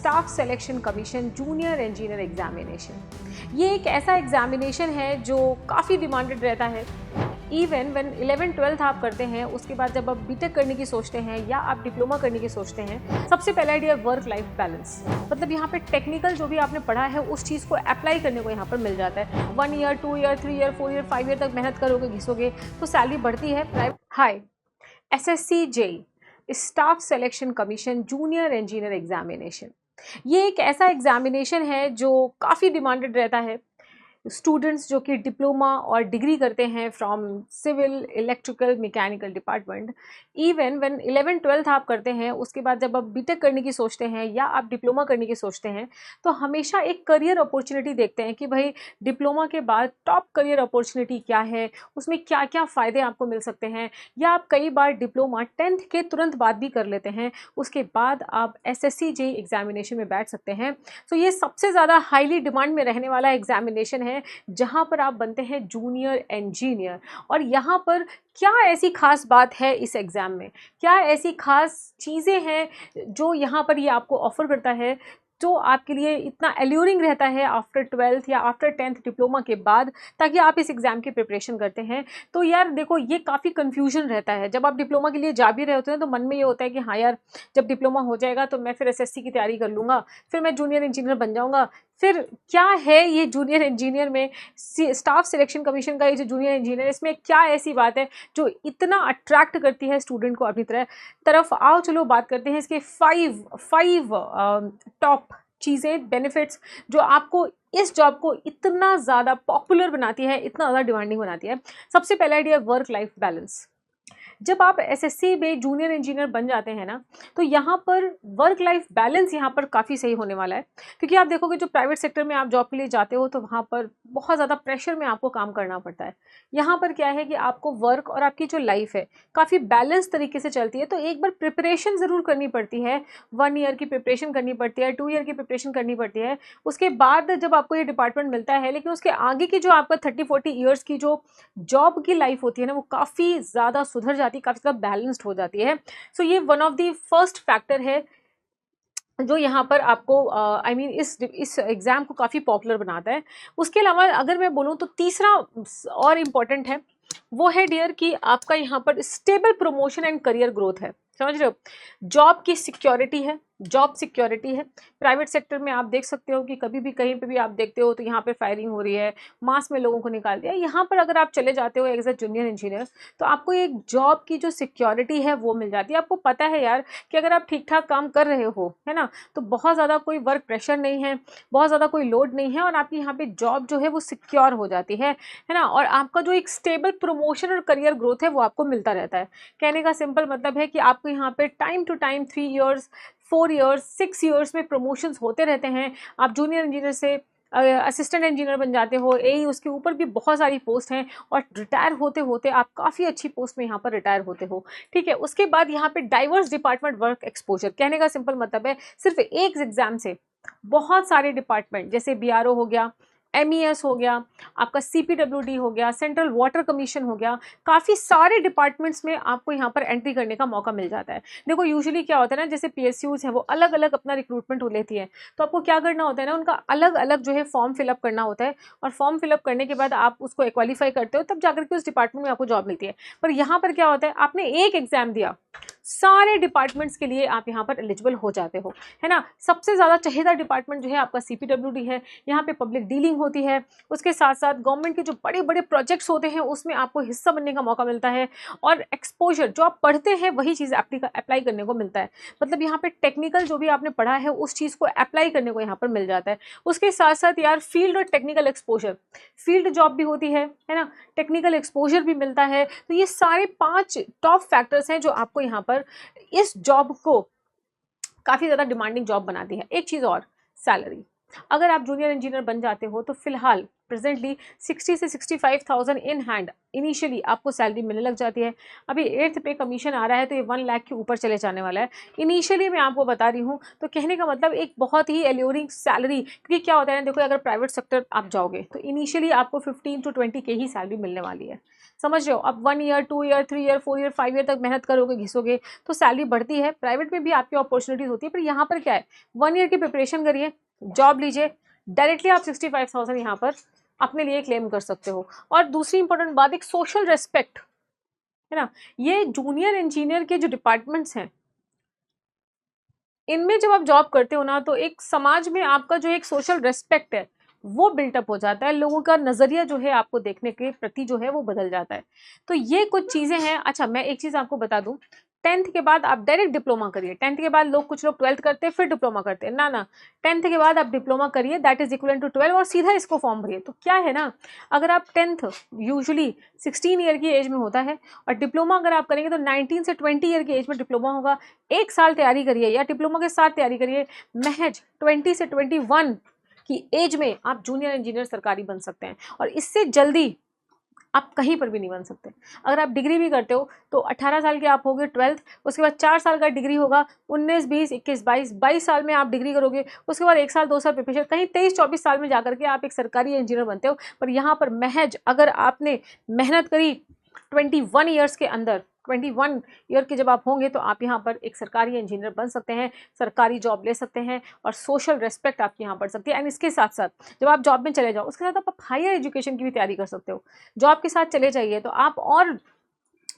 Staff selection commission junior engineer examination. ये एक ऐसा एग्जामिनेशन है जो काफ़ी डिमांडेड रहता है। इवन व्हेन 11-12 आप करते हैं, उसके बाद जब आप बीटेक करने की सोचते हैं या आप डिप्लोमा करने की सोचते हैं, सबसे पहला आइडिया वर्क लाइफ बैलेंस। मतलब यहाँ पे टेक्निकल जो भी आपने पढ़ा है उस चीज़ को अप्लाई करने को यहाँ पर मिल जाता है। 1 year, 2 year, 3 year, 4 year, 5 year तक मेहनत करोगे, घिसोगे तो सैलरी बढ़ती है। हाय, SSC JEE staff selection commission junior engineer examination, ये एक ऐसा एग्जामिनेशन है जो काफ़ी डिमांडेड रहता है। स्टूडेंट्स जो कि डिप्लोमा और डिग्री करते हैं from civil, electrical, mechanical department, even when 11-12 आप करते हैं, उसके बाद जब आप बीटेक करने की सोचते हैं या आप डिप्लोमा करने की सोचते हैं, तो हमेशा एक करियर अपॉर्चुनिटी देखते हैं कि भाई डिप्लोमा के बाद टॉप करियर अपॉर्चुनिटी क्या है, उसमें क्या क्या फ़ायदे आपको मिल सकते हैं। या आप कई बार डिप्लोमा 10th के तुरंत बाद भी कर लेते हैं, उसके बाद आप SSC JEE एग्जामिनेशन में बैठ सकते हैं। तो ये सबसे ज़्यादा हाईली डिमांड में रहने वाला एग्जामिनेशन है जहां पर आप बनते हैं जूनियर इंजीनियर। और यहाँ पर क्या ऐसी खास बात है इस एग्ज़ाम में, क्या ऐसी खास चीज़ें हैं जो यहाँ पर ये आपको ऑफ़र करता है, जो आपके लिए इतना एल्यूरिंग रहता है आफ्टर 12th या आफ्टर 10th डिप्लोमा के बाद, ताकि आप इस एग्ज़ाम की प्रिपरेशन करते हैं। तो यार देखो, ये काफ़ी कन्फ्यूजन रहता है। जब आप डिप्लोमा के लिए जा भी रहे होते हैं तो मन में ये होता है कि हाँ यार, जब डिप्लोमा हो जाएगा तो मैं फिर SSC की तैयारी कर लूँगा, फिर मैं जूनियर इंजीनियर बन जाऊँगा। फिर क्या है ये जूनियर इंजीनियर में, स्टाफ सिलेक्शन कमीशन का ये जो जूनियर इंजीनियर, इसमें क्या ऐसी बात है जो इतना अट्रैक्ट करती है स्टूडेंट को अपनी तरफ। आओ चलो बात करते हैं इसके 5 टॉप चीज़ें, बेनिफिट्स जो आपको इस जॉब को इतना ज़्यादा पॉपुलर बनाती है, इतना ज़्यादा डिमांडिंग बनाती है। सबसे पहला आइडिया वर्क लाइफ बैलेंस। जब आप SSC में जूनियर इंजीनियर बन जाते हैं ना, तो यहाँ पर वर्क लाइफ बैलेंस यहाँ पर काफ़ी सही होने वाला है। क्योंकि आप देखोगे जो प्राइवेट सेक्टर में आप जॉब के लिए जाते हो तो वहाँ पर बहुत ज़्यादा प्रेशर में आपको काम करना पड़ता है। यहाँ पर क्या है कि आपको वर्क और आपकी जो लाइफ है काफ़ी बैलेंस तरीके से चलती है। तो एक बार प्रिपरेशन ज़रूर करनी पड़ती है, 1 ईयर की प्रिपरेशन करनी पड़ती है, 2 ईयर की प्रिपरेशन करनी पड़ती है, उसके बाद जब आपको ये डिपार्टमेंट मिलता है। लेकिन उसके आगे की जो आपका 30-40 ईयर्स की जो जॉब की लाइफ होती है ना, वो काफ़ी ज़्यादा सुधर जाती है, काफ़ी ज़्यादा बैलेंस्ड हो जाती है। सो ये one of the first factor है जो यहाँ पर आपको इस एग्ज़ाम को काफ़ी पॉपुलर बनाता है। उसके अलावा अगर मैं बोलूँ तो तीसरा और इम्पॉर्टेंट है, वो है डियर कि आपका यहाँ पर stable promotion and career growth है। समझ रहे हो, जॉब की सिक्योरिटी है, जॉब सिक्योरिटी है। प्राइवेट सेक्टर में आप देख सकते हो कि कभी भी कहीं पे भी आप देखते हो तो यहाँ पे फायरिंग हो रही है, मास में लोगों को निकाल दिया। यहाँ पर अगर आप चले जाते हो एज ए जूनियर इंजीनियर, तो आपको एक जॉब की जो सिक्योरिटी है वो मिल जाती है। आपको पता है यार कि अगर आप ठीक ठाक काम कर रहे हो, है ना, तो बहुत ज़्यादा कोई वर्क प्रेशर नहीं है, बहुत ज़्यादा कोई लोड नहीं है, और आपकी यहाँ पे जॉब जो है वो सिक्योर हो जाती है ना। और आपका जो एक स्टेबल प्रमोशन और करियर ग्रोथ है वो आपको मिलता रहता है। कहने का सिंपल मतलब है कि आपको यहाँ पे time to time 3 years, 4 years, 6 years में प्रमोशंस होते रहते हैं। आप जूनियर इंजीनियर से असिस्टेंट इंजीनियर बन जाते हो, AE, उसके ऊपर भी बहुत सारी पोस्ट हैं, और रिटायर होते होते आप काफ़ी अच्छी पोस्ट में यहाँ पर रिटायर होते हो। ठीक है, उसके बाद यहाँ पे डाइवर्स डिपार्टमेंट वर्क एक्सपोजर। कहने का सिंपल मतलब है सिर्फ एक एग्जाम से बहुत सारे डिपार्टमेंट, जैसे BRO हो गया, MES हो गया, आपका CPWD हो गया, सेंट्रल वाटर कमीशन हो गया, काफ़ी सारे डिपार्टमेंट्स में आपको यहाँ पर एंट्री करने का मौका मिल जाता है। देखो यूजुअली क्या होता है ना, जैसे PSUs हैं वो अलग अलग अपना रिक्रूटमेंट लेती है, तो आपको क्या करना होता है ना, उनका अलग अलग जो है फॉर्म फिलअप करना होता है, और फॉर्म फिलअप करने के बाद आप उसको क्वालिफाई करते हो, तब जाकर के उस डिपार्टमेंट में आपको जॉब मिलती है। पर यहाँ पर क्या होता है, आपने एक एग्जाम दिया, सारे डिपार्टमेंट्स के लिए आप यहाँ पर एलिजिबल हो जाते हो, है ना। सबसे ज़्यादा चहेता डिपार्टमेंट जो है आपका CPWD है। यहाँ पे पब्लिक डीलिंग होती है, उसके साथ साथ गवर्नमेंट के जो बड़े बड़े प्रोजेक्ट्स होते हैं उसमें आपको हिस्सा बनने का मौका मिलता है, और एक्सपोजर जो आप पढ़ते हैं वही चीज़ अप्लाई करने को मिलता है। मतलब यहाँ पे टेक्निकल जो भी आपने पढ़ा है उस चीज़ को अप्लाई करने को यहाँ पर मिल जाता है। उसके साथ साथ यार फील्ड और टेक्निकल एक्सपोजर, फील्ड जॉब भी होती है ना, टेक्निकल एक्सपोजर भी मिलता है। तो ये सारे 5 टॉप फैक्टर्स हैं जो आपको यहाँ पर इस जॉब को काफ़ी ज़्यादा डिमांडिंग जॉब बनाती है। एक चीज़ और, सैलरी। अगर आप जूनियर इंजीनियर बन जाते हो तो फिलहाल प्रेजेंटली 60 से 65,000 इन हैंड इनिशियली आपको सैलरी मिलने लग जाती है। अभी 8th पे कमीशन आ रहा है तो ये 1 लाख के ऊपर चले जाने वाला है। इनिशियली मैं आपको बता रही हूँ, तो कहने का मतलब एक बहुत ही एल्योरिंग सैलरी, क्योंकि क्या होता है ना, देखो अगर प्राइवेट सेक्टर आप जाओगे तो इनिशियली आपको 15 to 20 के ही सैलरी मिलने वाली है, समझ रहे हो। अब 1 year 2 year 3 year 4 year 5 year तक मेहनत करोगे, घिसोगे तो सैलरी बढ़ती है। प्राइवेट में भी आपकी अपॉर्चुनिटीज होती है, पर यहाँ पर क्या है, 1 ईयर की प्रिपरेशन करिए, जॉब लीजिए, डायरेक्टली आप 65,000 यहाँ पर अपने लिए क्लेम कर सकते हो। और दूसरी इंपॉर्टेंट बात, एक सोशल रेस्पेक्ट है ना। ये जूनियर इंजीनियर के जो डिपार्टमेंट्स हैं, इनमें जब आप जॉब करते हो ना, तो एक समाज में आपका जो एक सोशल रेस्पेक्ट है वो बिल्टअप हो जाता है। लोगों का नज़रिया जो है आपको देखने के प्रति जो है वो बदल जाता है। तो ये कुछ चीज़ें हैं। अच्छा, मैं एक चीज़ आपको बता दूं, 10th के बाद आप डायरेक्ट डिप्लोमा करिए। 10th के बाद कुछ लोग 12th करते हैं फिर डिप्लोमा करते हैं, ना ना, 10th के बाद आप डिप्लोमा करिए, दैट इज इक्वल टू 12 और सीधा इसको फॉर्म भरिए। तो क्या है ना, अगर आप 10th यूजुअली 16 ईयर की एज में होता है, और डिप्लोमा अगर आप करेंगे तो 19 से 20 ईयर की एज में डिप्लोमा होगा। 1 साल तैयारी करिए या डिप्लोमा के साथ तैयारी करिए, महज 20 से 21 की एज में आप जूनियर इंजीनियर सरकारी बन सकते हैं, और इससे जल्दी आप कहीं पर भी नहीं बन सकते। अगर आप डिग्री भी करते हो तो 18 साल के आप होगे 12th, उसके बाद 4 साल का डिग्री होगा, 19 20 21 22 साल में आप डिग्री करोगे, उसके बाद 1 साल 2 साल प्रिपरेशन, कहीं 23 24 साल में जाकर के आप एक सरकारी इंजीनियर बनते हो। पर यहाँ पर महज अगर आपने मेहनत करी 21 ईयर्स के अंदर, 21 ईयर के जब आप होंगे तो आप यहाँ पर एक सरकारी इंजीनियर बन सकते हैं, सरकारी जॉब ले सकते हैं, और सोशल रेस्पेक्ट आपकी यहाँ बढ़ सकती है। एंड इसके साथ साथ जब आप जॉब में चले जाओ, उसके साथ आप हायर एजुकेशन की भी तैयारी कर सकते हो। जॉब के साथ चले जाइए तो आप और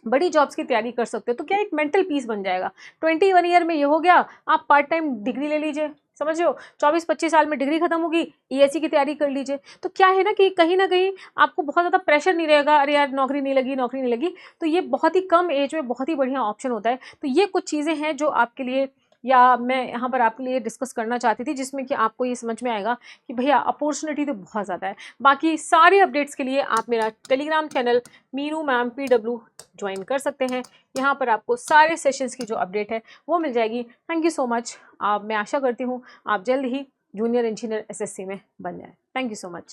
बड़ी जॉब्स की तैयारी कर सकते हो। तो क्या एक मेंटल पीस बन जाएगा। 21 ईयर में ये हो गया, आप पार्ट टाइम डिग्री ले लीजिए, समझ रहे हो, 24-25 साल में डिग्री खत्म होगी, ईएससी की तैयारी कर लीजिए। तो क्या है ना कि कहीं ना कहीं आपको बहुत ज़्यादा प्रेशर नहीं रहेगा, अरे यार नौकरी नहीं लगी, नौकरी नहीं लगी। तो ये बहुत ही कम एज में बहुत ही बढ़िया ऑप्शन होता है। तो ये कुछ चीज़ें हैं जो आपके लिए, या मैं यहाँ पर आपके लिए डिस्कस करना चाहती थी, जिसमें कि आपको ये समझ में आएगा कि भैया अपॉर्चुनिटी तो बहुत ज़्यादा है। बाकी सारे अपडेट्स के लिए आप मेरा Telegram channel Meenu ma'am PW join कर सकते हैं। यहाँ पर आपको सारे सेशंस की जो अपडेट है वो मिल जाएगी। Thank you so much. मैं आशा करती हूँ आप जल्द ही जूनियर इंजीनियर SSC में बन जाए। Thank you so much.